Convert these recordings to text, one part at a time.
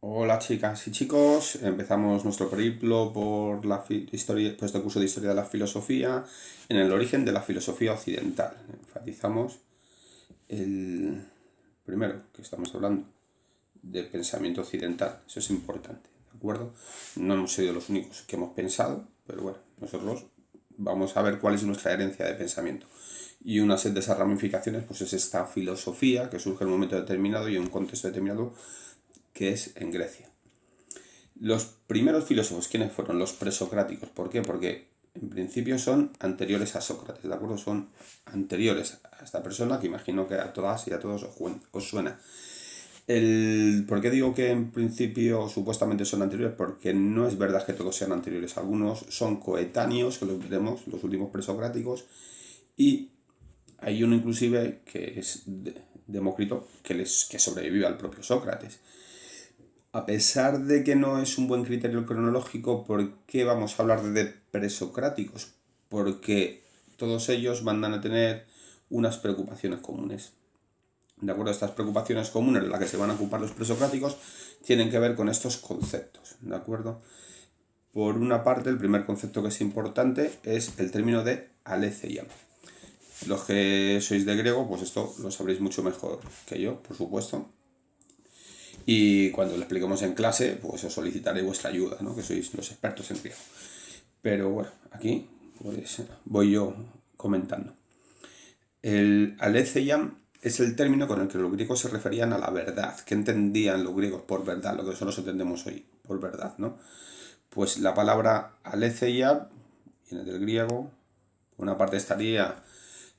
Hola chicas y chicos, empezamos nuestro periplo por historia, por este curso de Historia de la Filosofía en el origen de la filosofía occidental. Enfatizamos el primero que estamos hablando de pensamiento occidental, eso es importante, ¿de acuerdo? No hemos sido los únicos que hemos pensado, pero bueno, nosotros vamos a ver cuál es nuestra herencia de pensamiento. Y una de esas ramificaciones pues es esta filosofía que surge en un momento determinado y en un contexto determinado que es en Grecia. Los primeros filósofos, ¿quiénes fueron? Los presocráticos. ¿Por qué? Porque en principio son anteriores a Sócrates, ¿de acuerdo? Son anteriores a esta persona que imagino que a todas y a todos os suena. ¿Por qué digo que en principio supuestamente son anteriores? Porque no es verdad que todos sean anteriores. Algunos son coetáneos, que los veremos, los últimos presocráticos, y hay uno inclusive que es Demócrito, que sobrevive al propio Sócrates. A pesar de que no es un buen criterio cronológico, ¿por qué vamos a hablar de presocráticos? Porque todos ellos van a tener unas preocupaciones comunes. De acuerdo, estas preocupaciones comunes de las que se van a ocupar los presocráticos tienen que ver con estos conceptos. ¿De acuerdo? Por una parte, el primer concepto que es importante es el término de aletheia. Los que sois de griego, pues esto lo sabréis mucho mejor que yo, por supuesto. Y cuando lo expliquemos en clase, pues os solicitaré vuestra ayuda, ¿no? Que sois los expertos en griego. Pero bueno, aquí pues voy yo comentando. El aletheia es el término con el que los griegos se referían a la verdad. ¿Qué entendían los griegos por verdad? Lo que nosotros entendemos hoy por verdad, ¿no? Pues la palabra aletheia viene del griego. Por una parte estaría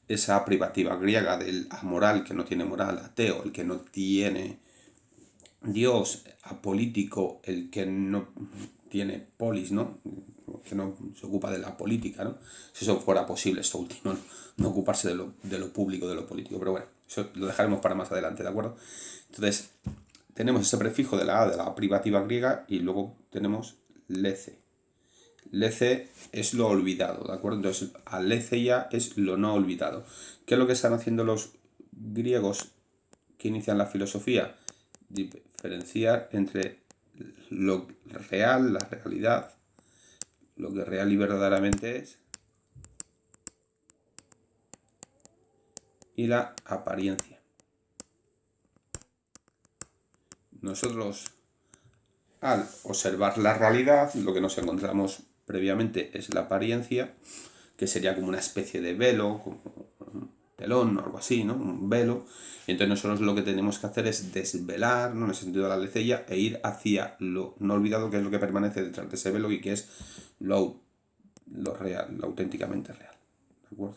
esa privativa griega del amoral, que no tiene moral, ateo, el que no tiene Dios, apolítico, el que no tiene polis, ¿no? Que no se ocupa de la política, ¿no? Si eso fuera posible, esto último, no ocuparse de lo público, de lo político. Pero bueno, eso lo dejaremos para más adelante, ¿de acuerdo? Entonces, tenemos ese prefijo de la A, de la privativa griega, y luego tenemos lece. Lece es lo olvidado, ¿de acuerdo? Entonces, aletheia es lo no olvidado. ¿Qué es lo que están haciendo los griegos que inician la filosofía? Diferenciar entre lo real, la realidad, lo que real y verdaderamente es, y la apariencia. Nosotros, al observar la realidad, lo que nos encontramos previamente es la apariencia, que sería como una especie de velo, como un telón o algo así, ¿no? Un velo. Y entonces nosotros lo que tenemos que hacer es desvelar, ¿no? En el sentido de la lecella, e ir hacia lo no olvidado, que es lo que permanece detrás de ese velo y que es lo real, lo auténticamente real. ¿De acuerdo?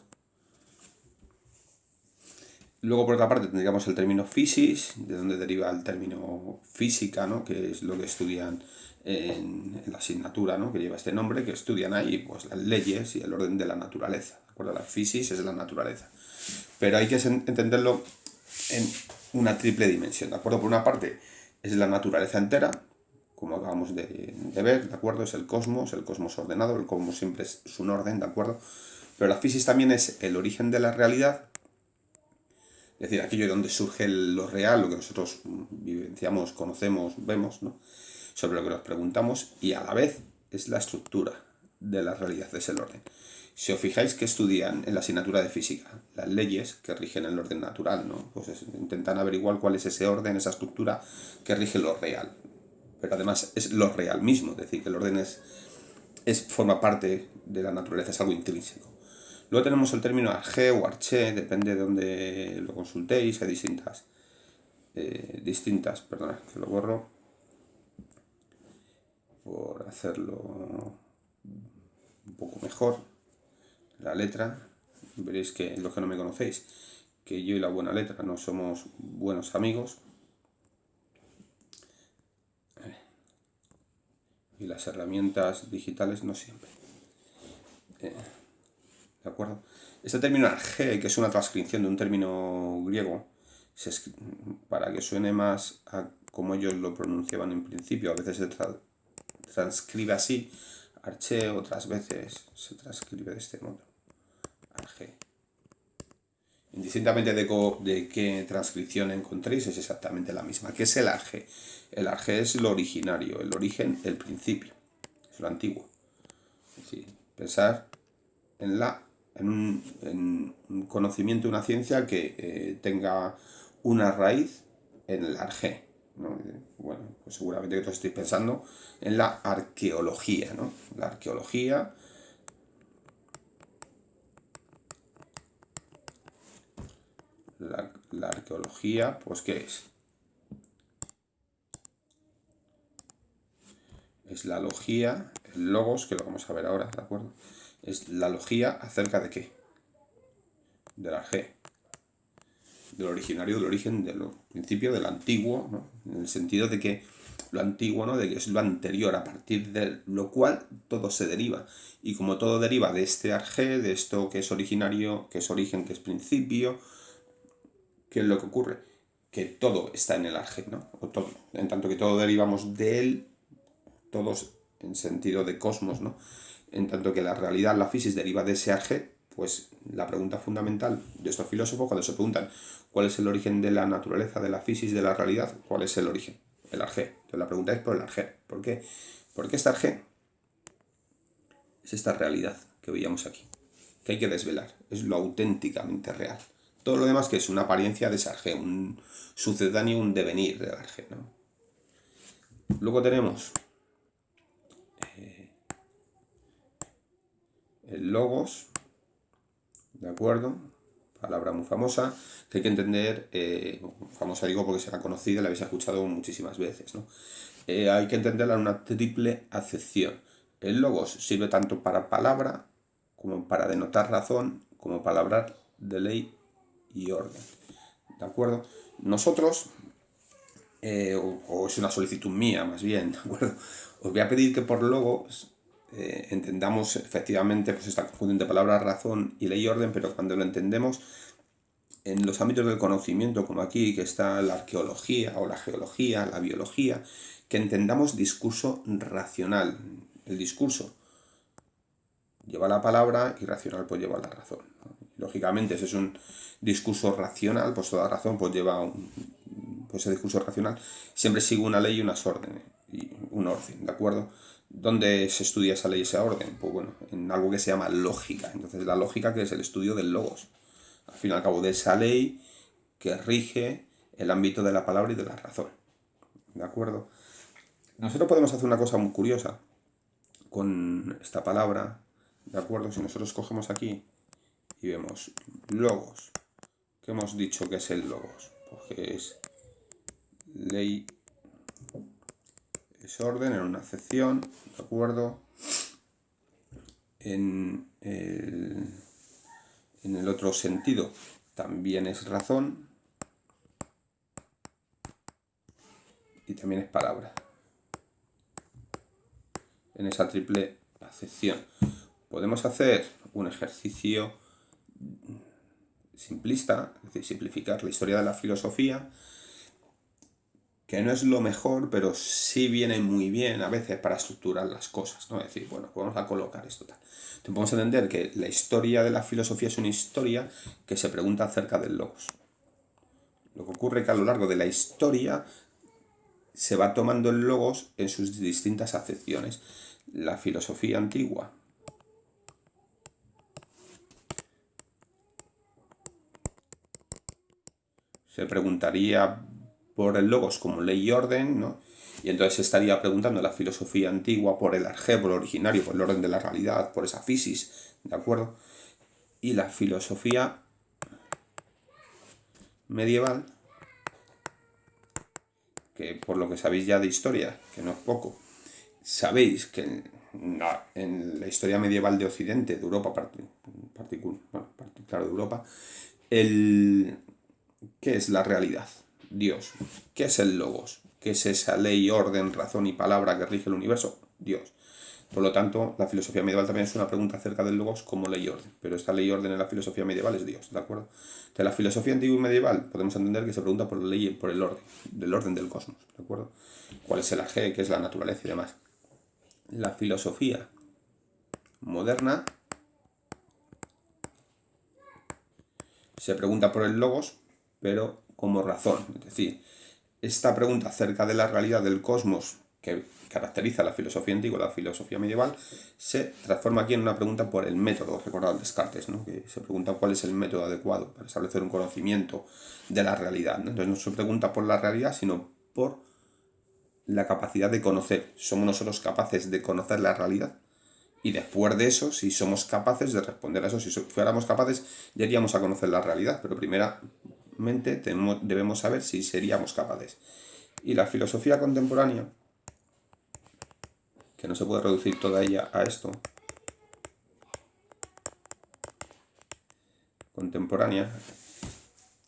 Luego, por otra parte, tendríamos el término physis, de donde deriva el término física, ¿no? Que es lo que estudian en la asignatura, ¿no? Que lleva este nombre, que estudian ahí pues, las leyes y el orden de la naturaleza. ¿De acuerdo? La physis es la naturaleza. Pero hay que entenderlo en una triple dimensión. ¿De acuerdo? Por una parte, es la naturaleza entera, como acabamos de ver, ¿de acuerdo? Es el cosmos ordenado, el cosmos siempre es un orden, ¿de acuerdo? Pero la physis también es el origen de la realidad. Es decir, aquello de donde surge lo real, lo que nosotros vivenciamos, conocemos, vemos, ¿no? Sobre lo que nos preguntamos, y a la vez es la estructura de la realidad, es el orden. Si os fijáis que estudian en la asignatura de física las leyes que rigen el orden natural, ¿no? Pues intentan averiguar cuál es ese orden, esa estructura que rige lo real. Pero además es lo real mismo, es decir, que el orden forma parte de la naturaleza, es algo intrínseco. Luego tenemos el término arché o arché, depende de donde lo consultéis, hay perdona, que lo borro por hacerlo un poco mejor, la letra. Veréis que los que no me conocéis, que yo y la buena letra no somos buenos amigos. Y las herramientas digitales no siempre. ¿De acuerdo? Este término arché, que es una transcripción de un término griego, para que suene más a como ellos lo pronunciaban en principio, a veces se transcribe así, arché, otras veces se transcribe de este modo, arché. indistintamente de qué transcripción encontréis, es exactamente la misma. ¿Qué es el arjé? El arjé es lo originario, el origen, el principio, es lo antiguo. Es decir, pensar en un conocimiento, una ciencia que tenga una raíz en el arjé, ¿no? Bueno, pues seguramente que todos estéis pensando en la arqueología, ¿no? La arqueología, la arqueología, pues ¿qué es? Es la logía, el logos, que lo vamos a ver ahora, ¿de acuerdo? Es la logía acerca de qué? Del arjé, del originario, del origen, del principio, del antiguo, ¿no? En el sentido de que lo antiguo, ¿no? De que es lo anterior, a partir de lo cual todo se deriva. Y como todo deriva de este arjé, de esto que es originario, que es origen, que es principio, ¿qué es lo que ocurre? Que todo está en el arjé, ¿no? O todo, en tanto que todo derivamos de él, todos en sentido de cosmos, ¿no? En tanto que la realidad, la física deriva de ese arjé, pues la pregunta fundamental de estos filósofos, cuando se preguntan cuál es el origen de la naturaleza, de la física, de la realidad, ¿cuál es el origen? El arjé. Entonces la pregunta es por el arjé. ¿Por qué? Porque este arjé es esta realidad que veíamos aquí, que hay que desvelar, es lo auténticamente real. Todo lo demás que es una apariencia de ese arjé, un sucedáneo, un devenir del arjé, ¿no? Luego tenemos el logos, ¿de acuerdo? Palabra muy famosa, que hay que entender, famosa digo porque será conocida, la habéis escuchado muchísimas veces, ¿no? Hay que entenderla en una triple acepción. El logos sirve tanto para palabra, como para denotar razón, como para hablar de ley y orden, ¿de acuerdo? Nosotros, o es una solicitud mía más bien, ¿de acuerdo? Os voy a pedir que por logos entendamos efectivamente pues esta conjunción de palabras, razón y ley y orden, pero cuando lo entendemos en los ámbitos del conocimiento, como aquí, que está la arqueología o la geología, la biología, que entendamos discurso racional. El discurso lleva la palabra y racional pues lleva la razón, ¿no? Lógicamente, si es un discurso racional, pues toda razón pues lleva pues ese discurso racional siempre sigue una ley y unas órdenes, y un orden, ¿de acuerdo? ¿Dónde se estudia esa ley y ese orden? Pues bueno, en algo que se llama lógica. Entonces la lógica, que es el estudio del logos, al fin y al cabo de esa ley que rige el ámbito de la palabra y de la razón, ¿de acuerdo? Nosotros podemos hacer una cosa muy curiosa con esta palabra, ¿de acuerdo? Si nosotros cogemos aquí y vemos logos, ¿qué hemos dicho que es el logos? Pues que es ley, es orden en una acepción, ¿de acuerdo? En el otro sentido también es razón y también es palabra. En esa triple acepción podemos hacer un ejercicio simplista, es decir, simplificar la historia de la filosofía, que no es lo mejor, pero sí viene muy bien a veces para estructurar las cosas, ¿no? Es decir, bueno, pues vamos a colocar esto tal. Entonces podemos entender que la historia de la filosofía es una historia que se pregunta acerca del logos. Lo que ocurre es que a lo largo de la historia se va tomando el logos en sus distintas acepciones. La filosofía antigua se preguntaría por el logos como ley y orden, ¿no? Y entonces se estaría preguntando la filosofía antigua por el arjé, por el originario, por el orden de la realidad, por esa fisis, ¿de acuerdo? Y la filosofía medieval, que por lo que sabéis ya de historia, que no es poco, sabéis que en la historia medieval de Occidente, de Europa, claro, de Europa, ¿qué es la realidad? Dios. ¿Qué es el logos? ¿Qué es esa ley, orden, razón y palabra que rige el universo? Dios. Por lo tanto, la filosofía medieval también es una pregunta acerca del logos como ley y orden. Pero esta ley y orden en la filosofía medieval es Dios, ¿de acuerdo? De la filosofía antigua y medieval podemos entender que se pregunta por la ley y por el orden, del orden del cosmos, ¿de acuerdo? ¿Cuál es el arjé? ¿Qué es la naturaleza y demás? La filosofía moderna se pregunta por el logos, pero como razón. Es decir, esta pregunta acerca de la realidad del cosmos que caracteriza la filosofía antigua, la filosofía medieval, se transforma aquí en una pregunta por el método. Recordad Descartes, ¿no? Que se pregunta cuál es el método adecuado para establecer un conocimiento de la realidad, ¿no? Entonces no se pregunta por la realidad, sino por la capacidad de conocer. ¿Somos nosotros capaces de conocer la realidad? Y después de eso, si somos capaces de responder a eso, si fuéramos capaces, ya iríamos a conocer la realidad, pero primeramente debemos saber si seríamos capaces. Y la filosofía contemporánea, que no se puede reducir toda ella a esto, contemporánea,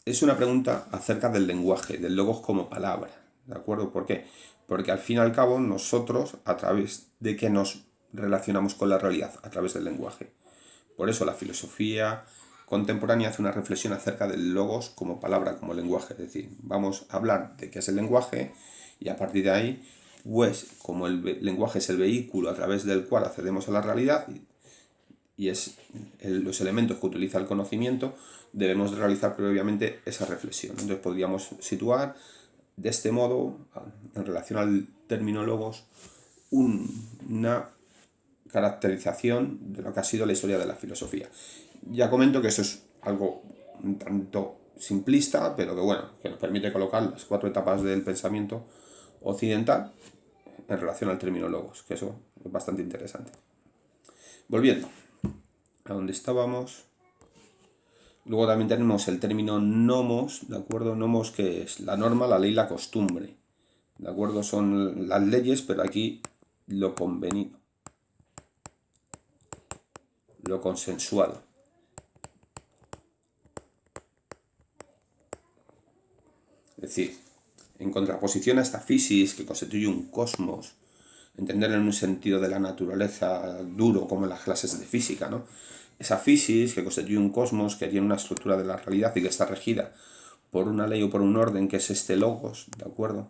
es una pregunta acerca del lenguaje, del logos como palabra, ¿de acuerdo? ¿Por qué? Porque al fin y al cabo nosotros, ¿a través de qué nos relacionamos con la realidad? A través del lenguaje. Por eso la filosofía contemporánea hace una reflexión acerca del logos como palabra, como lenguaje. Es decir, vamos a hablar de qué es el lenguaje y a partir de ahí, pues como el lenguaje es el vehículo a través del cual accedemos a la realidad y es los elementos que utiliza el conocimiento, debemos realizar previamente esa reflexión. Entonces podríamos situar de este modo, en relación al término logos, una caracterización de lo que ha sido la historia de la filosofía. Ya comento que eso es algo un tanto simplista, pero que bueno, que nos permite colocar las 4 etapas del pensamiento occidental en relación al término logos, que eso es bastante interesante. Volviendo a donde estábamos, luego también tenemos el término nomos, ¿de acuerdo? Nomos, que es la norma, la ley, la costumbre, ¿de acuerdo? Son las leyes, pero aquí lo convenido, lo consensuado. Es decir, en contraposición a esta fisis que constituye un cosmos, entenderlo en un sentido de la naturaleza duro como en las clases de física, ¿no? Esa fisis que constituye un cosmos que tiene una estructura de la realidad y que está regida por una ley o por un orden que es este logos, ¿de acuerdo?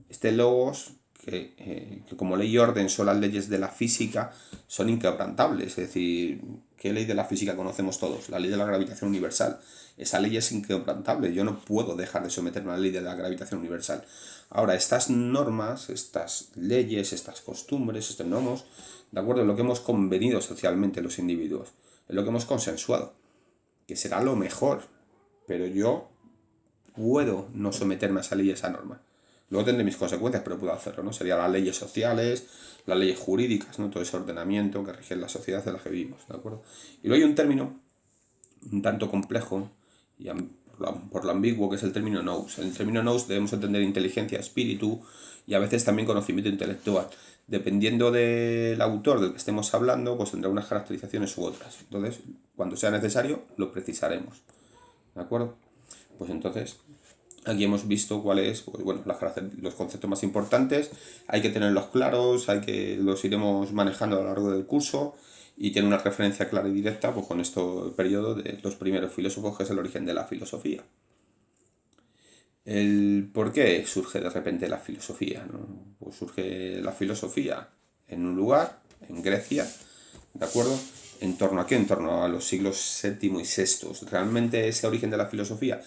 Este logos que como ley y orden son las leyes de la física, son inquebrantables. Es decir, ¿qué ley de la física conocemos todos? La ley de la gravitación universal. Esa ley es inquebrantable. Yo no puedo dejar de someterme a la ley de la gravitación universal. Ahora, estas normas, estas leyes, estas costumbres, estos nomos, ¿de acuerdo? Es lo que hemos convenido socialmente los individuos. Es lo que hemos consensuado. Que será lo mejor. Pero yo puedo no someterme a esa ley y a esa norma. Luego tendré mis consecuencias, pero puedo hacerlo, ¿no? Serían las leyes sociales, las leyes jurídicas, ¿no? Todo ese ordenamiento que rige la sociedad en la que vivimos, ¿de acuerdo? Y luego hay un término un tanto complejo, y por lo ambiguo, que es el término nous. En el término nous debemos entender inteligencia, espíritu y a veces también conocimiento intelectual. Dependiendo del autor del que estemos hablando, pues tendrá unas caracterizaciones u otras. Entonces, cuando sea necesario, lo precisaremos, ¿de acuerdo? Pues entonces, aquí hemos visto cuáles, pues bueno, los conceptos más importantes. Hay que tenerlos claros, los iremos manejando a lo largo del curso y tiene una referencia clara y directa pues, con este periodo de los primeros filósofos, que es el origen de la filosofía. El por qué surge de repente la filosofía, ¿no? Pues surge la filosofía en un lugar, en Grecia, ¿de acuerdo? ¿En torno a qué? En torno a los siglos VII y VI. Realmente ese origen de la filosofía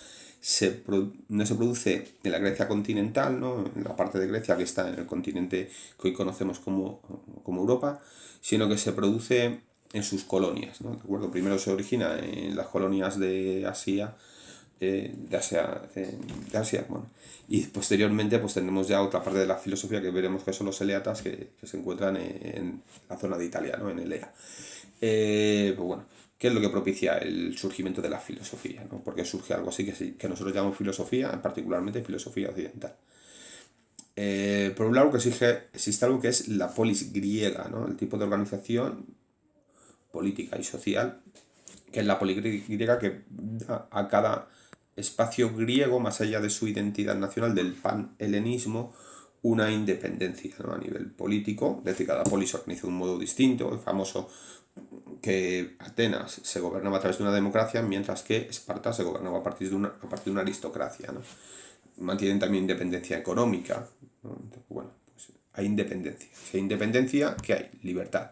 no se produce en la Grecia continental, ¿no? En la parte de Grecia que está en el continente que hoy conocemos como Europa, sino que se produce en sus colonias, ¿no? ¿De acuerdo? Primero se origina en las colonias de Asia, bueno. Y posteriormente pues tendremos ya otra parte de la filosofía que veremos que son los eleatas que se encuentran en la zona de Italia, ¿no? En Elea. Pues bueno, ¿qué es lo que propicia el surgimiento de la filosofía, ¿no? Porque surge algo así que nosotros llamamos filosofía, particularmente filosofía occidental. Por un lado que existe algo que es la polis griega, ¿no? El tipo de organización política y social, que es la polis griega, que da a cada espacio griego, más allá de su identidad nacional, del pan-helenismo, una independencia, ¿no? A nivel político. Es decir, cada polis se organiza de un modo distinto. El famoso que Atenas se gobernaba a través de una democracia, mientras que Esparta se gobernaba a partir de una aristocracia, ¿no? Mantienen también independencia económica, ¿no? Entonces, bueno, pues hay independencia. Si hay independencia, ¿qué hay? Libertad.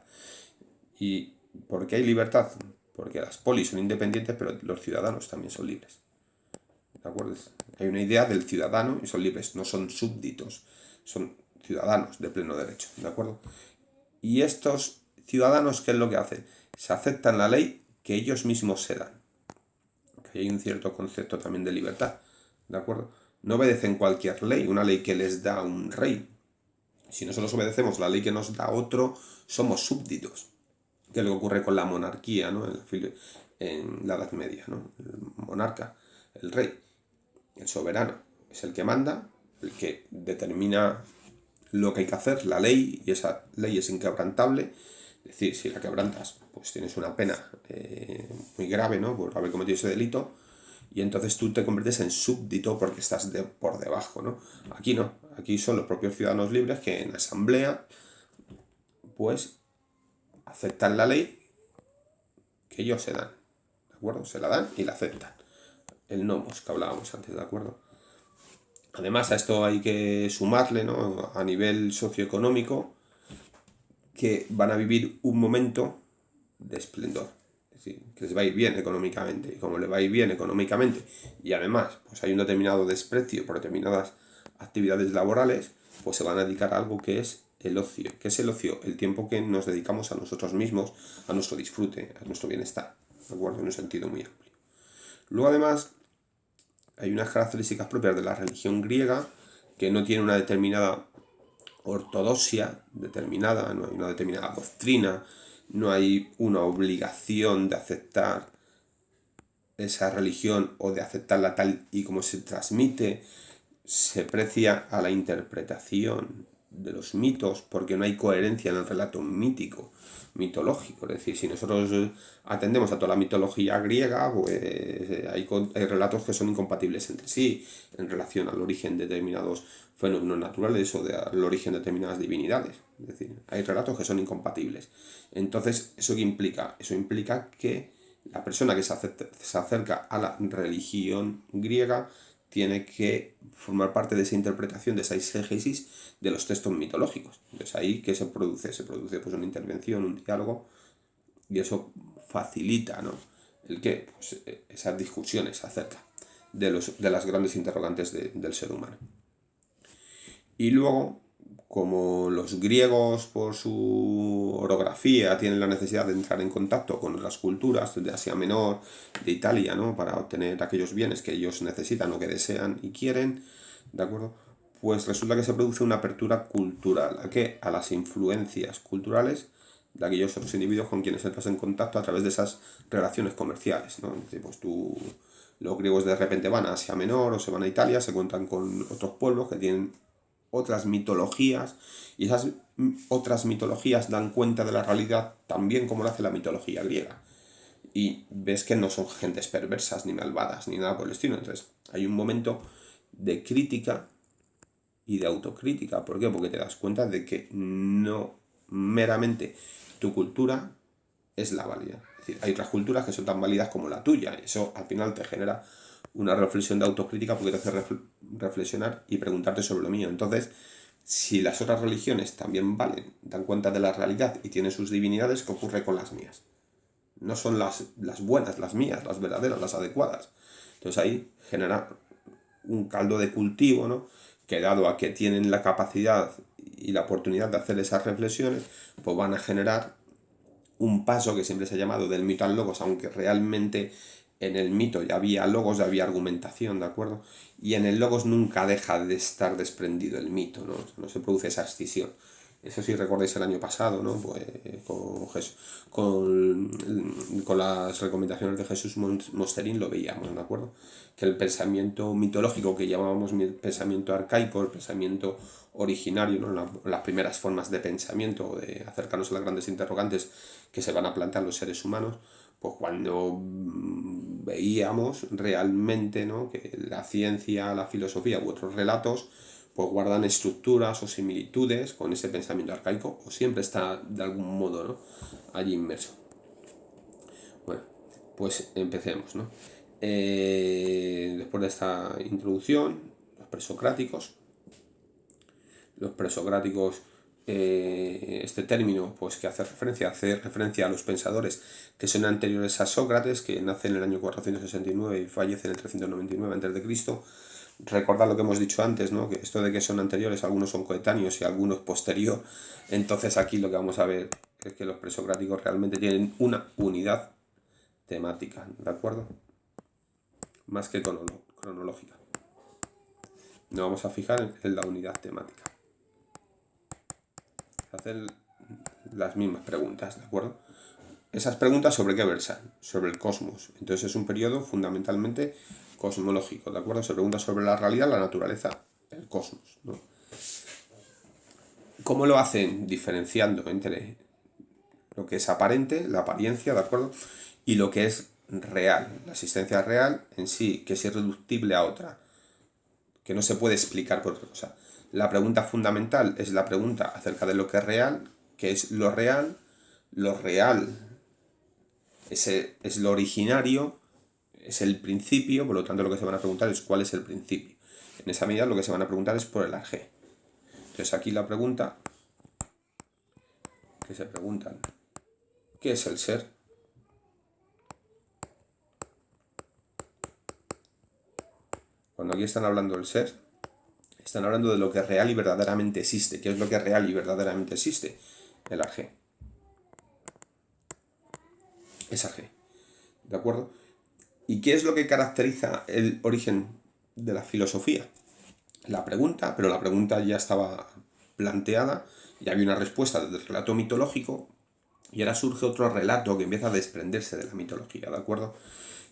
¿Y por qué hay libertad? porque las polis son independientes, pero los ciudadanos también son libres. ¿De acuerdo? Hay una idea del ciudadano y son libres, no son súbditos, son ciudadanos de pleno derecho. ¿De acuerdo? Y estos ciudadanos, ¿qué es lo que hacen? Se aceptan la ley que ellos mismos se dan. Que hay un cierto concepto también de libertad. ¿De acuerdo? No obedecen cualquier ley, una ley que les da un rey. Si nosotros obedecemos la ley que nos da otro, somos súbditos. Que es lo que ocurre con la monarquía, ¿no? En la Edad Media, ¿no? El monarca, el rey, el soberano, es el que manda, el que determina lo que hay que hacer, la ley, y esa ley es inquebrantable. Es decir, si la quebrantas, pues tienes una pena muy grave, ¿no? Por haber cometido ese delito. Y entonces tú te conviertes en súbdito porque estás por debajo, ¿no? Aquí no, aquí son los propios ciudadanos libres que en asamblea, pues, aceptan la ley que ellos se dan, ¿de acuerdo? Se la dan y la aceptan. El nomos que hablábamos antes, ¿de acuerdo? Además, a esto hay que sumarle, ¿no? A nivel socioeconómico, que van a vivir un momento de esplendor. Es decir, que les va a ir bien económicamente. Y como les va a ir bien económicamente, y además pues hay un determinado desprecio por determinadas actividades laborales, pues se van a dedicar a algo que es el ocio. ¿Qué es el ocio? El tiempo que nos dedicamos a nosotros mismos, a nuestro disfrute, a nuestro bienestar. ¿De acuerdo? En un sentido muy amplio. Luego, además, hay unas características propias de la religión griega que no tiene una determinada ortodoxia determinada, no hay una determinada doctrina, no hay una obligación de aceptar esa religión o de aceptarla tal y como se transmite. Se precia a la interpretación de los mitos porque no hay coherencia en el relato mítico, mitológico. Es decir, si nosotros atendemos a toda la mitología griega, pues hay relatos que son incompatibles entre sí en relación al origen de determinados fenómenos naturales o al origen de determinadas divinidades. Es decir, hay relatos que son incompatibles. Entonces, ¿eso qué implica? Eso implica que la persona que se acerca a la religión griega tiene que formar parte de esa interpretación, de esa exégesis de los textos mitológicos. Entonces ahí, ¿qué se produce? Se produce pues una intervención, un diálogo, y eso facilita, ¿no? El que pues, esas discusiones acerca de las grandes interrogantes del ser humano. Y luego, como los griegos por su orografía tienen la necesidad de entrar en contacto con las culturas de Asia Menor, de Italia, ¿no? Para obtener aquellos bienes que ellos necesitan o que desean y quieren, ¿de acuerdo? Pues resulta que se produce una apertura cultural. ¿A qué? A las influencias culturales de aquellos otros individuos con quienes entras en contacto a través de esas relaciones comerciales, ¿no? Es decir, pues los griegos de repente van a Asia Menor o se van a Italia, se encuentran con otros pueblos que tienen otras mitologías, y esas otras mitologías dan cuenta de la realidad también como lo hace la mitología griega. Y ves que no son gentes perversas, ni malvadas, ni nada por el estilo. Entonces, hay un momento de crítica y de autocrítica. ¿Por qué? Porque te das cuenta de que no meramente tu cultura es la válida. Es decir, hay otras culturas que son tan válidas como la tuya. Eso al final te genera una reflexión de autocrítica porque te hace reflexionar y preguntarte sobre lo mío. Entonces, si las otras religiones también valen, dan cuenta de la realidad y tienen sus divinidades, ¿qué ocurre con las mías? No son las buenas, las mías, las verdaderas, las adecuadas. Entonces ahí genera un caldo de cultivo, ¿no? Que dado a que tienen la capacidad y la oportunidad de hacer esas reflexiones, pues van a generar un paso que siempre se ha llamado del mito al logos, aunque realmente en el mito ya había logos, ya había argumentación, ¿de acuerdo? Y en el logos nunca deja de estar desprendido el mito, ¿no? No se produce esa escisión. Eso sí recordáis el año pasado, ¿no? Pues con las recomendaciones de Jesús Mosterín lo veíamos, ¿de acuerdo? Que el pensamiento mitológico que llamábamos pensamiento arcaico, el pensamiento originario, ¿no? Las primeras formas de pensamiento, de acercarnos a las grandes interrogantes que se van a plantear los seres humanos, pues cuando veíamos realmente, ¿no? Que la ciencia, la filosofía u otros relatos pues guardan estructuras o similitudes con ese pensamiento arcaico o siempre está de algún modo, ¿no? Allí inmerso. Bueno, pues empecemos, ¿no? Después de esta introducción, los presocráticos este término, pues que hace referencia a los pensadores que son anteriores a Sócrates, que nace en el año 469 y fallece en el 399 a.C. Recordad lo que hemos dicho antes, ¿no? Que esto de que son anteriores, algunos son coetáneos y algunos posterior. Entonces aquí lo que vamos a ver es que los presocráticos realmente tienen una unidad temática, ¿de acuerdo? Más que cronológica. Nos vamos a fijar en la unidad temática. Hacer las mismas preguntas, ¿de acuerdo? Esas preguntas sobre qué versan, sobre el cosmos. Entonces es un periodo fundamentalmente cosmológico, ¿de acuerdo? Se pregunta sobre la realidad, la naturaleza, el cosmos, ¿no? ¿Cómo lo hacen? Diferenciando entre lo que es aparente, la apariencia, ¿de acuerdo? Y lo que es real, la existencia real en sí, que es irreductible a otra, que no se puede explicar por otra cosa. La pregunta fundamental es la pregunta acerca de lo que es real, que es lo real. Lo real es lo originario, es el principio, por lo tanto lo que se van a preguntar es cuál es el principio. En esa medida lo que se van a preguntar es por el arjé. Entonces aquí la pregunta que se preguntan, ¿qué es el ser? Cuando aquí están hablando del ser, están hablando de lo que real y verdaderamente existe. ¿Qué es lo que real y verdaderamente existe? El arjé. Es arjé. ¿De acuerdo? ¿Y qué es lo que caracteriza el origen de la filosofía? La pregunta, pero la pregunta ya estaba planteada, ya había una respuesta del relato mitológico, y ahora surge otro relato que empieza a desprenderse de la mitología, ¿de acuerdo?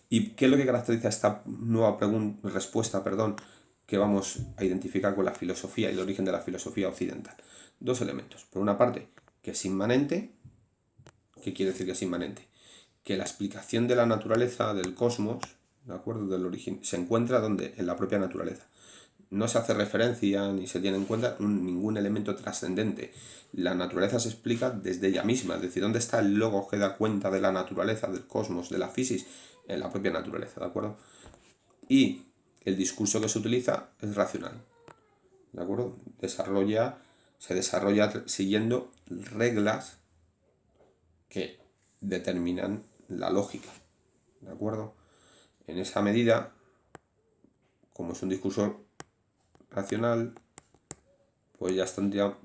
¿Y qué es lo que caracteriza esta nueva respuesta, que vamos a identificar con la filosofía y el origen de la filosofía occidental? Dos elementos. Por una parte, que es inmanente. ¿Qué quiere decir que es inmanente? Que la explicación de la naturaleza, del cosmos, ¿de acuerdo? Del origen, se encuentra donde, en la propia naturaleza. No se hace referencia ni se tiene en cuenta ningún elemento trascendente. La naturaleza se explica desde ella misma, es decir, ¿dónde está el logos que da cuenta de la naturaleza, del cosmos, de la física? En la propia naturaleza, ¿de acuerdo? Y el discurso que se utiliza es racional, ¿de acuerdo? Se desarrolla siguiendo reglas que determinan la lógica, ¿de acuerdo? En esa medida, como es un discurso racional, pues ya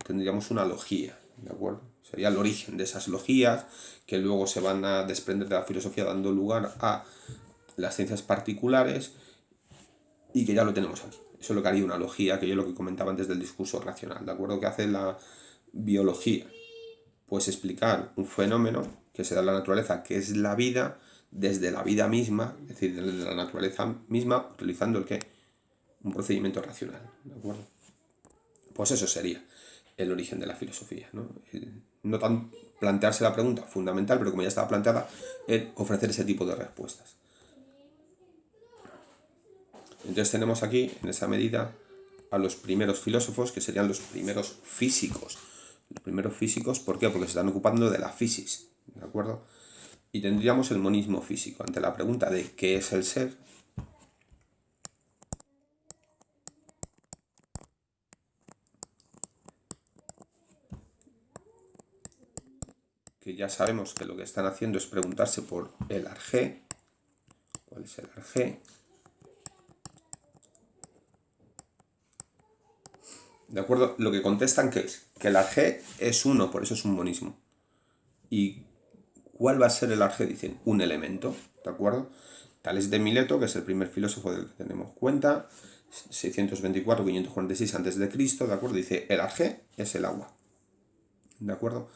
tendríamos una logía, ¿de acuerdo? Sería el origen de esas logías que luego se van a desprender de la filosofía dando lugar a las ciencias particulares y que ya lo tenemos aquí. Eso es lo que haría una logía, que yo lo que comentaba antes del discurso racional, ¿de acuerdo? Que hace la biología, pues explicar un fenómeno que se da en la naturaleza, que es la vida, desde la vida misma, es decir, desde la naturaleza misma, utilizando un procedimiento racional, ¿de acuerdo? Pues eso sería el origen de la filosofía, ¿no? No tan plantearse la pregunta fundamental, pero como ya estaba planteada, el ofrecer ese tipo de respuestas. Entonces tenemos aquí, en esa medida, a los primeros filósofos, que serían los primeros físicos. Los primeros físicos, ¿por qué? Porque se están ocupando de la fisis, ¿de acuerdo? Y tendríamos el monismo físico. Ante la pregunta de ¿qué es el ser?, que ya sabemos que lo que están haciendo es preguntarse por el arjé. ¿Cuál es el arjé? ¿De acuerdo? Lo que contestan que es que el arjé es uno, por eso es un monismo. ¿Y cuál va a ser el arjé? Dicen, un elemento, ¿de acuerdo? Tales de Mileto, que es el primer filósofo del que tenemos cuenta, 624-546 a.C., ¿de acuerdo? Dice, el arjé es el agua, ¿de acuerdo?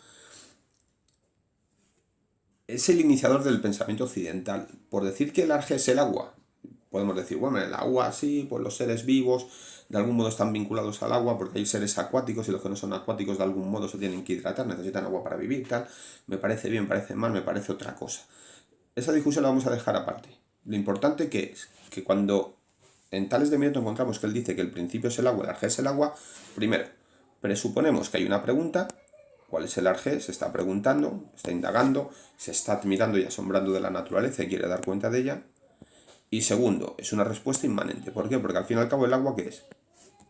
Es el iniciador del pensamiento occidental. Por decir que el arjé es el agua, podemos decir, bueno, el agua sí, pues los seres vivos de algún modo están vinculados al agua porque hay seres acuáticos y los que no son acuáticos de algún modo se tienen que hidratar, necesitan agua para vivir, tal. Me parece bien, me parece mal, me parece otra cosa. Esa discusión la vamos a dejar aparte. Lo importante que es que cuando en Tales de Mileto encontramos que él dice que el principio es el agua, el arjé es el agua, primero, presuponemos que hay una pregunta. ¿Cuál es el arjé? Se está preguntando, está indagando, se está admirando y asombrando de la naturaleza y quiere dar cuenta de ella. Y segundo, es una respuesta inmanente. ¿Por qué? Porque al fin y al cabo el agua, ¿qué es?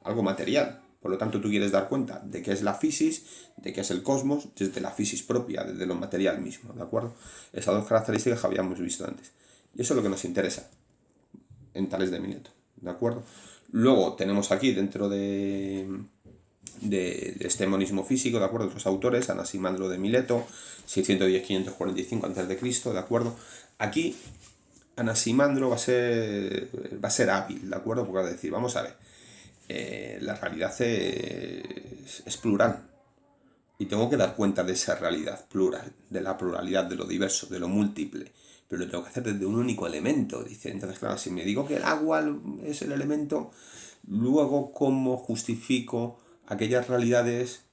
Algo material. Por lo tanto, tú quieres dar cuenta de qué es la fisis, de qué es el cosmos, desde la fisis propia, desde lo material mismo, ¿de acuerdo? Esas dos características que habíamos visto antes. Y eso es lo que nos interesa en Tales de Mileto, ¿de acuerdo? Luego tenemos aquí dentro de este monismo físico, ¿de acuerdo? Otros autores, Anaximandro de Mileto, 610-545 a.C., ¿de acuerdo? Aquí Anaximandro va a ser hábil, ¿de acuerdo? Porque va a decir, vamos a ver, la realidad es plural y tengo que dar cuenta de esa realidad plural, de la pluralidad, de lo diverso, de lo múltiple, pero lo tengo que hacer desde un único elemento, dice. Entonces, claro, si me digo que el agua es el elemento, luego, ¿cómo justifico aquellas realidades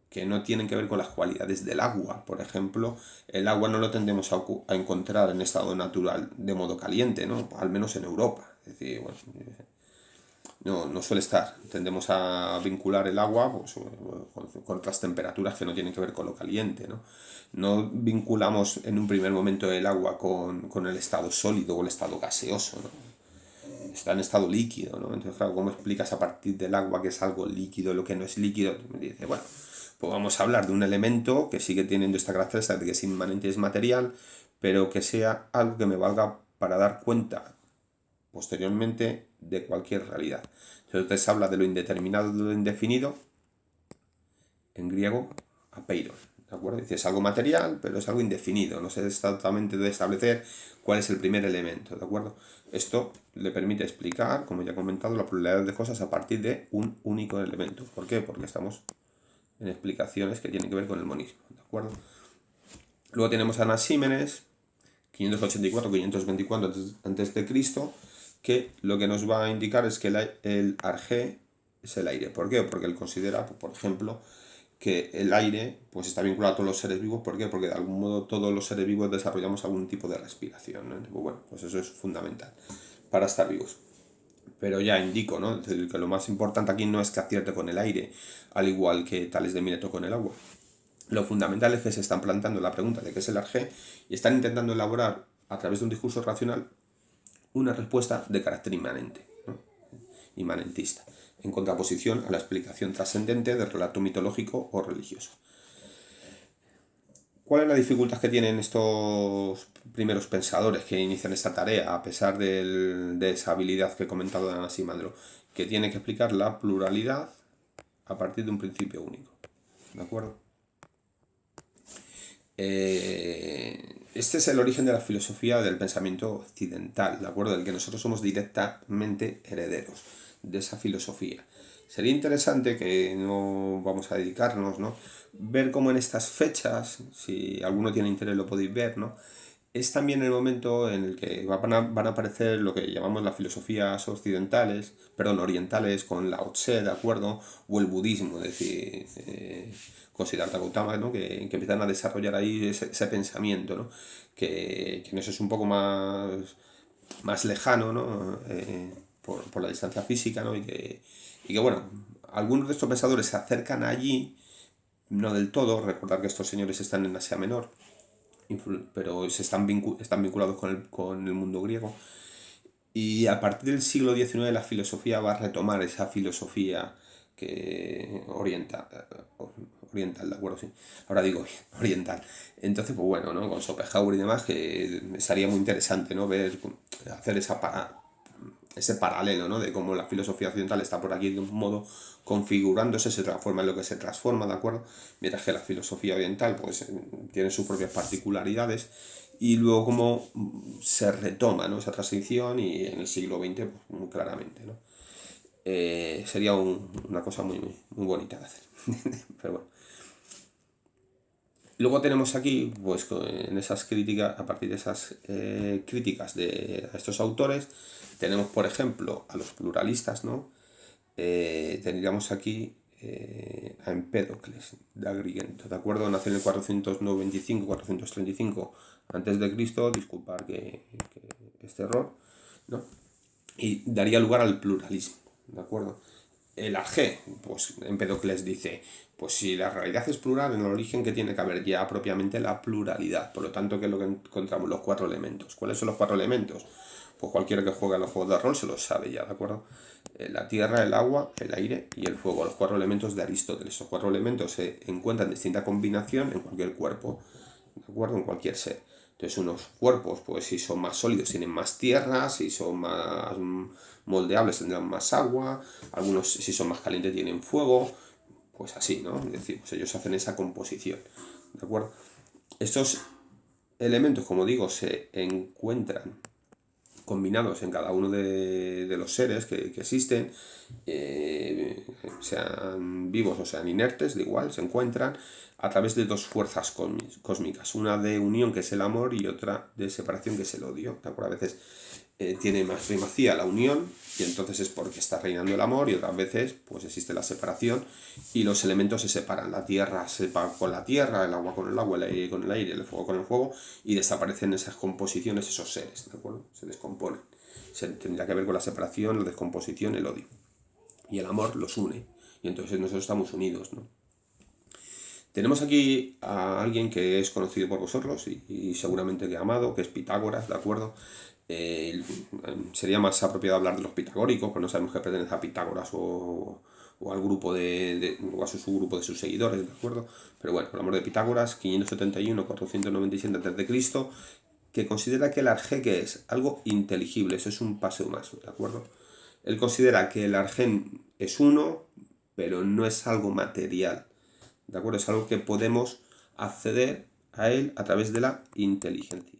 que no tienen que ver con las cualidades del agua? Por ejemplo, el agua no lo tendemos a encontrar en estado natural de modo caliente, ¿no? Al menos en Europa. Es decir, bueno, no suele estar. Tendemos a vincular el agua pues, con otras temperaturas que no tienen que ver con lo caliente, ¿no? No vinculamos en un primer momento el agua con el estado sólido o el estado gaseoso, ¿no? Está en estado líquido, ¿no? Entonces, claro, ¿cómo explicas a partir del agua que es algo líquido, lo que no es líquido? Me dice, bueno, pues vamos a hablar de un elemento que sigue teniendo esta característica de que es inmanente y es material, pero que sea algo que me valga para dar cuenta posteriormente de cualquier realidad. Entonces habla de lo indeterminado y de lo indefinido, en griego, apeiron, ¿de acuerdo? Dice, es algo material, pero es algo indefinido, no sé exactamente de establecer cuál es el primer elemento, ¿de acuerdo? Esto le permite explicar, como ya he comentado, la pluralidad de cosas a partir de un único elemento. ¿Por qué? Porque estamos en explicaciones que tienen que ver con el monismo, ¿de acuerdo? Luego tenemos a Anaxímenes, 584-524 a.C., que lo que nos va a indicar es que el arjé es el aire. ¿Por qué? Porque él considera, por ejemplo, que el aire pues está vinculado a todos los seres vivos. ¿Por qué? Porque de algún modo todos los seres vivos desarrollamos algún tipo de respiración, ¿no? Bueno, pues eso es fundamental para estar vivos. Pero ya indico, ¿no? Es decir, que lo más importante aquí no es que acierte con el aire, al igual que Tales de Mileto con el agua. Lo fundamental es que se están planteando la pregunta de qué es el arjé y están intentando elaborar, a través de un discurso racional, una respuesta de carácter inmanente, ¿no? Inmanentista, en contraposición a la explicación trascendente del relato mitológico o religioso. ¿Cuál es la dificultad que tienen estos primeros pensadores que inician esta tarea, a pesar de esa habilidad que he comentado de Anaximandro? Que tiene que explicar la pluralidad a partir de un principio único. ¿De acuerdo? Este es el origen de la filosofía del pensamiento occidental, ¿de acuerdo? Del que nosotros somos directamente herederos de esa filosofía. Sería interesante, que no vamos a dedicarnos, ¿no? Ver cómo en estas fechas, si alguno tiene interés lo podéis ver, ¿no? Es también el momento en el que van a aparecer lo que llamamos las filosofías occidentales, perdón, orientales, con Lao Tse, ¿de acuerdo? O el budismo, es decir, con Siddhartha Gautama, ¿no? Que empiezan a desarrollar ahí ese pensamiento, ¿no? Que nos es un poco más lejano, ¿no? Por la distancia física, ¿no? Y que, bueno, algunos de estos pensadores se acercan allí, no del todo. Recordar que estos señores están en Asia Menor, pero están vinculados con el mundo griego. Y a partir del siglo XIX la filosofía va a retomar esa filosofía que oriental, ¿de acuerdo? Sí. Ahora digo oriental. Entonces, pues bueno, ¿no? Con Schopenhauer y demás, que estaría muy interesante, ¿no? Hacer ese paralelo, ¿no? De cómo la filosofía occidental está por aquí de un modo configurándose, se transforma en lo que se transforma, ¿de acuerdo? Mientras que la filosofía oriental pues tiene sus propias particularidades, y luego cómo se retoma, ¿no? Esa transición, y en el siglo XX pues, muy claramente, ¿no? Sería una cosa muy bonita de hacer. Pero bueno. Luego tenemos aquí, pues en esas críticas, a partir de esas críticas a estos autores, tenemos, por ejemplo, a los pluralistas, ¿no? Tendríamos aquí a Empédocles de Agrigento, ¿de acuerdo? Nació en el 495-435 a.C., disculpar que este error, ¿no? Y daría lugar al pluralismo, ¿de acuerdo? El arjé, pues Empédocles dice, pues si la realidad es plural, en el origen que tiene que haber ya propiamente la pluralidad. Por lo tanto, ¿qué es lo que encontramos? Los cuatro elementos. ¿Cuáles son los cuatro elementos? pues cualquiera que juegue a los juegos de rol se lo sabe ya, ¿de acuerdo? La tierra, el agua, el aire y el fuego, los 4 elementos de Aristóteles. Esos 4 elementos se encuentran en distinta combinación en cualquier cuerpo, ¿de acuerdo? En cualquier ser. Entonces unos cuerpos, pues si son más sólidos tienen más tierra, si son más moldeables tendrán más agua, algunos si son más calientes tienen fuego, pues así, ¿no? Es decir, pues ellos hacen esa composición, ¿de acuerdo? Estos elementos, como digo, se encuentran combinados en cada uno de los seres que existen, sean vivos o sean inertes, de igual, se encuentran a través de 2 fuerzas cósmicas, una de unión que es el amor y otra de separación que es el odio, ¿de acuerdo? A veces tiene más primacía la unión y entonces es porque está reinando el amor y otras veces pues existe la separación y los elementos se separan, la tierra se separa con la tierra, el agua con el agua, el aire con el aire, el fuego con el fuego y desaparecen esas composiciones, esos seres, ¿de acuerdo? Se descomponen. Tendría que ver con la separación, la descomposición, el odio. Y el amor los une y entonces nosotros estamos unidos, ¿no? Tenemos aquí a alguien que es conocido por vosotros y seguramente que amado, que es Pitágoras, ¿de acuerdo? Sería más apropiado hablar de los pitagóricos, pero no sabemos que pertenece a Pitágoras o al grupo o a su grupo de sus seguidores, ¿de acuerdo? Pero bueno, hablamos de Pitágoras, 571-497 a.C., que considera que el arjé que es algo inteligible, eso es un paseo más, ¿de acuerdo? Él considera que el arjé es uno, pero no es algo material, ¿de acuerdo? Es algo que podemos acceder a él a través de la inteligencia.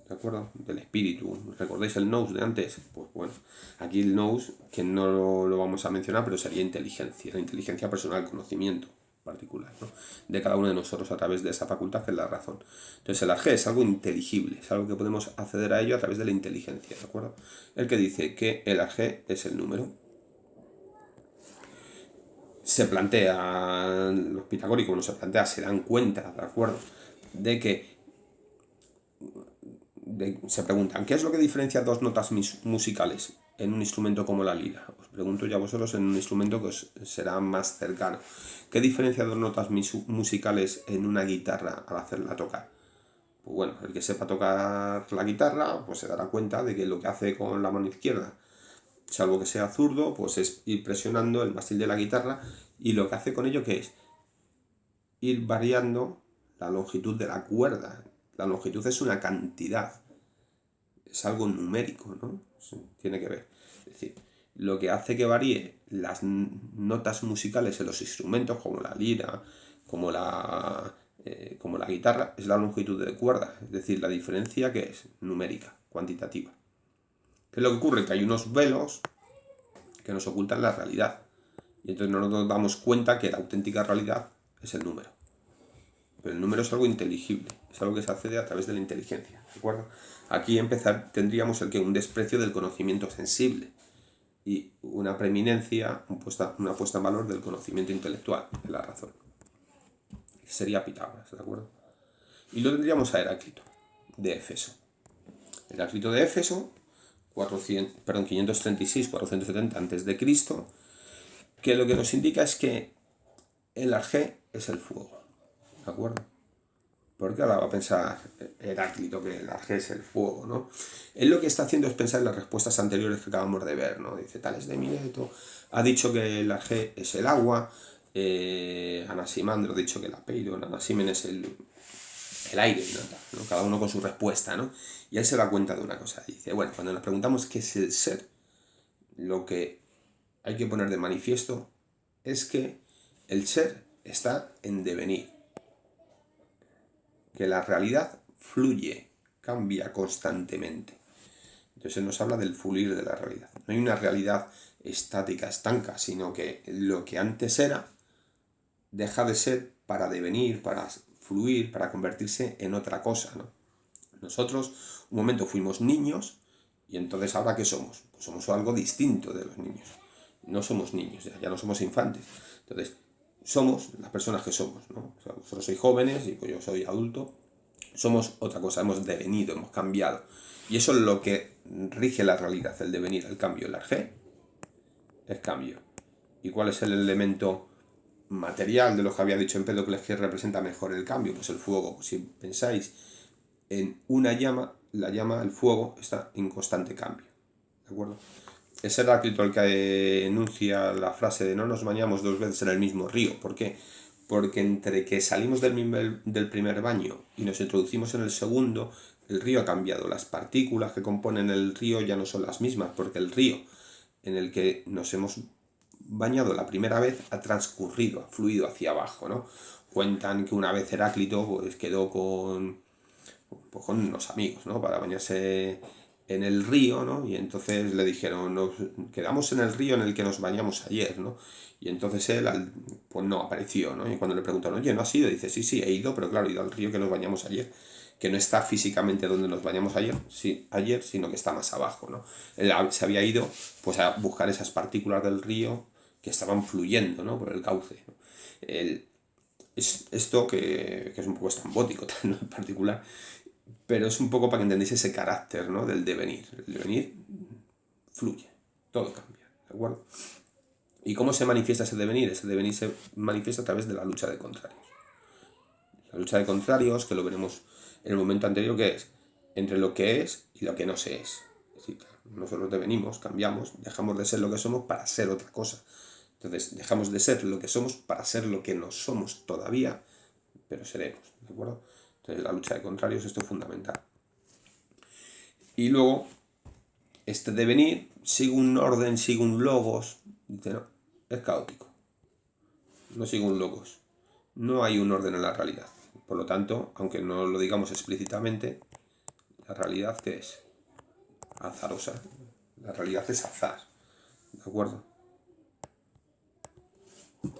¿De acuerdo? Del espíritu. ¿Recordáis el nous de antes? Pues bueno, aquí el nous, que no lo vamos a mencionar, pero sería inteligencia, la inteligencia personal, conocimiento particular, ¿no? De cada uno de nosotros a través de esa facultad que es la razón. Entonces el arjé es algo inteligible, es algo que podemos acceder a ello a través de la inteligencia, ¿de acuerdo? El que dice que el arjé es el número. Se plantea, los pitagóricos no se plantea, se dan cuenta, ¿de acuerdo? De que se preguntan, ¿qué es lo que diferencia 2 notas musicales en un instrumento como la lira? Os pregunto ya a vosotros en un instrumento que os será más cercano. ¿Qué diferencia 2 notas musicales en una guitarra al hacerla tocar? Pues bueno, el que sepa tocar la guitarra, pues se dará cuenta de que lo que hace con la mano izquierda, salvo que sea zurdo, pues es ir presionando el mástil de la guitarra y lo que hace con ello, ¿qué es? Ir variando la longitud de la cuerda. La longitud es una cantidad, es algo numérico, ¿no? Tiene que ver. Es decir, lo que hace que varíe las notas musicales en los instrumentos, como la lira, como la guitarra, es la longitud de cuerda. Es decir, la diferencia que es numérica, cuantitativa. ¿Qué es lo que ocurre? Que hay unos velos que nos ocultan la realidad. Y entonces no nos damos cuenta que la auténtica realidad es el número. Pero el número es algo inteligible, es algo que se accede a través de la inteligencia, ¿de acuerdo? Aquí tendríamos un desprecio del conocimiento sensible y una preeminencia, una puesta en valor del conocimiento intelectual, de la razón. Sería Pitágoras, ¿de acuerdo? Y lo tendríamos a Heráclito, de Éfeso. Heráclito de Éfeso, 536-470 a.C., que lo que nos indica es que el arjé es el fuego, ¿de acuerdo? Porque ahora va a pensar Heráclito que el arjé es el fuego, ¿no? Él lo que está haciendo es pensar en las respuestas anteriores que acabamos de ver, ¿no? Dice, Tales de Mileto ha dicho que el arjé es el agua, Anaximandro ha dicho que el apeiron, Anaximen es el aire, ¿no? Cada uno con su respuesta, ¿no? Y él se da cuenta de una cosa, dice, bueno, cuando nos preguntamos qué es el ser, lo que hay que poner de manifiesto es que el ser está en devenir, que la realidad fluye, cambia constantemente. Entonces nos habla del fluir de la realidad. No hay una realidad estática, estanca, sino que lo que antes era deja de ser para devenir, para fluir, para convertirse en otra cosa, ¿no? Nosotros un momento fuimos niños y entonces ahora ¿qué somos? Pues somos algo distinto de los niños. No somos niños, ya no somos infantes. Entonces somos las personas que somos, ¿no? O sea, vosotros sois jóvenes y pues yo soy adulto. Somos otra cosa, hemos devenido, hemos cambiado. Y eso es lo que rige la realidad, el devenir, el cambio. El arjé es cambio. ¿Y cuál es el elemento material de lo que había dicho Empédocles que representa mejor el cambio? Pues el fuego. Pues si pensáis en una llama, la llama, el fuego, está en constante cambio. ¿De acuerdo? Es Heráclito el que enuncia la frase de no nos bañamos dos veces en el mismo río. ¿Por qué? Porque entre que salimos del primer baño y nos introducimos en el segundo, el río ha cambiado. Las partículas que componen el río ya no son las mismas, porque el río en el que nos hemos bañado la primera vez ha transcurrido, ha fluido hacia abajo, ¿no? Cuentan que una vez Heráclito pues, quedó con unos amigos, ¿no? Para bañarse en el río, ¿no? Y entonces le dijeron, nos quedamos en el río en el que nos bañamos ayer, ¿no? Y entonces él, pues no apareció, ¿no? Y cuando le preguntaron, oye, ¿no has ido? Dice, sí, sí, he ido, pero claro, he ido al río que nos bañamos ayer, que no está físicamente donde nos bañamos ayer, sí, ayer, sino que está más abajo, ¿no? Él se había ido, pues, a buscar esas partículas del río que estaban fluyendo, ¿no? Por el cauce, ¿no? Es esto que es un poco estrambótico, ¿no? En particular, pero es un poco para que entendáis ese carácter, ¿no? Del devenir. El devenir fluye, todo cambia, ¿de acuerdo? ¿Y cómo se manifiesta ese devenir? Ese devenir se manifiesta a través de la lucha de contrarios. La lucha de contrarios, que lo veremos en el momento anterior, que es entre lo que es y lo que no se es. Es decir, nosotros devenimos, cambiamos, dejamos de ser lo que somos para ser otra cosa. Entonces, dejamos de ser lo que somos para ser lo que no somos todavía, pero seremos, ¿de acuerdo? Entonces, la lucha de contrarios, esto es fundamental. Y luego, este devenir sigue un orden, sigue un logos. Dice, no, es caótico. No sigue un logos. No hay un orden en la realidad. Por lo tanto, aunque no lo digamos explícitamente, la realidad que es azarosa. La realidad es azar. ¿De acuerdo?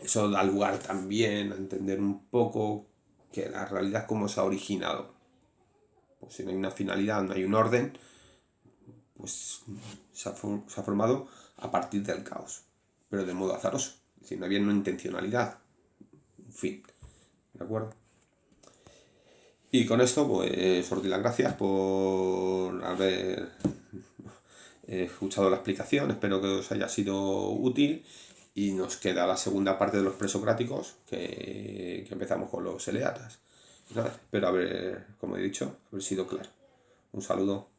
Eso da lugar también a entender un poco que la realidad cómo se ha originado. Pues si no hay una finalidad, no hay un orden, pues se ha formado a partir del caos, pero de modo azaroso. Es decir, no había una intencionalidad. En fin, ¿de acuerdo? Y con esto, pues os doy las gracias por haber escuchado la explicación. Espero que os haya sido útil. Y nos queda la segunda parte de los presocráticos, que empezamos con los eleatas. Nada, espero haber, como he dicho, haber sido claro. Un saludo.